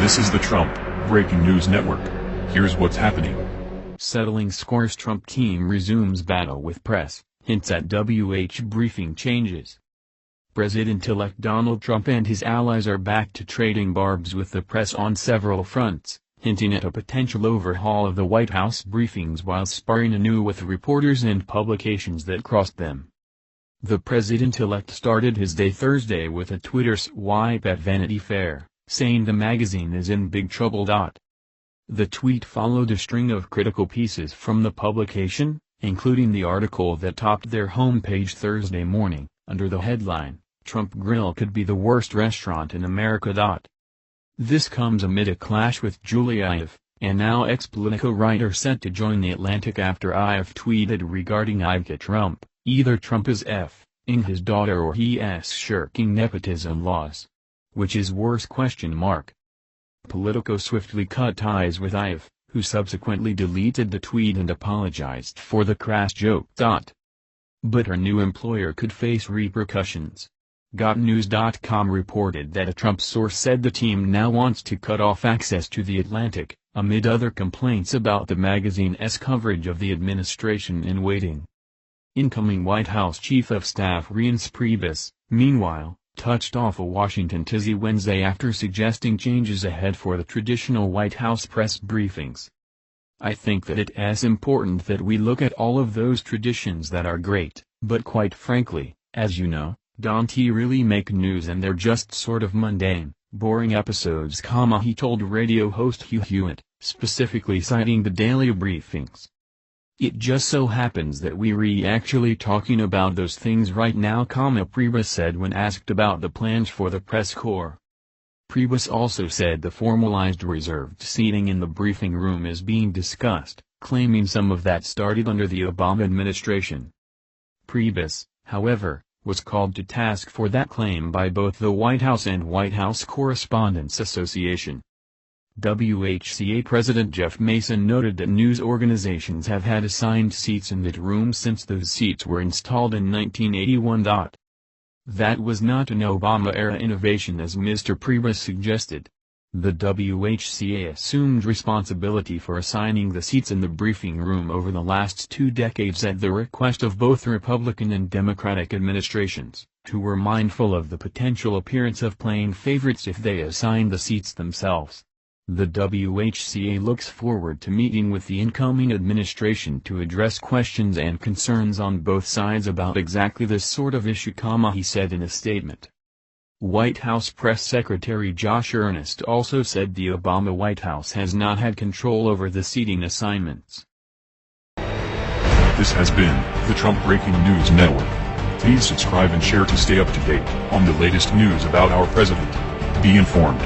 This is the Trump Breaking News Network. Here's what's happening. Settling scores. Trump team resumes battle with press, hints at WH briefing changes. President-elect Donald Trump and his allies are back to trading barbs with the press on several fronts, hinting at a potential overhaul of the White House briefings while sparring anew with reporters and publications that crossed them. The president-elect started his day Thursday with a Twitter swipe at Vanity Fair, saying the magazine is in big trouble. The tweet followed a string of critical pieces from the publication, including the article that topped their homepage Thursday morning, under the headline, "Trump Grill Could Be the Worst Restaurant in America." This comes amid a clash with Julia Ive, an now ex-Politico writer set to join The Atlantic after Ive tweeted regarding Ivanka Trump, "Either Trump is F-ing his daughter or he is shirking nepotism laws. Which is worse?" Politico swiftly cut ties with Ive, who subsequently deleted the tweet and apologized for the crass joke. But her new employer could face repercussions. GotNews.com reported that a Trump source said the team now wants to cut off access to The Atlantic, amid other complaints about the magazine's coverage of the administration in waiting. Incoming White House Chief of Staff Reince Priebus, meanwhile, touched off a Washington tizzy Wednesday after suggesting changes ahead for the traditional White House press briefings. "I think that it's important that we look at all of those traditions that are great, but quite frankly, as you know, don't really make news and they're just sort of mundane, boring episodes," he told radio host Hugh Hewitt, specifically citing the daily briefings. "It just so happens that we're actually talking about those things right now," Priebus said when asked about the plans for the press corps. Priebus also said the formalized reserved seating in the briefing room is being discussed, claiming some of that started under the Obama administration. Priebus, however, was called to task for that claim by both the White House and White House Correspondents Association. WHCA President Jeff Mason noted that news organizations have had assigned seats in that room since those seats were installed in 1981. That was not an Obama-era innovation as Mr. Priebus suggested. The WHCA assumed responsibility for assigning the seats in the briefing room over the last 2 decades at the request of both Republican and Democratic administrations, who were mindful of the potential appearance of playing favorites if they assigned the seats themselves. The WHCA looks forward to meeting with the incoming administration to address questions and concerns on both sides about exactly this sort of issue, he said in a statement. White House Press Secretary Josh Earnest also said the Obama White House has not had control over the seating assignments. This has been the Trump Breaking News Network. Please subscribe and share to stay up to date on the latest news about our president. Be informed.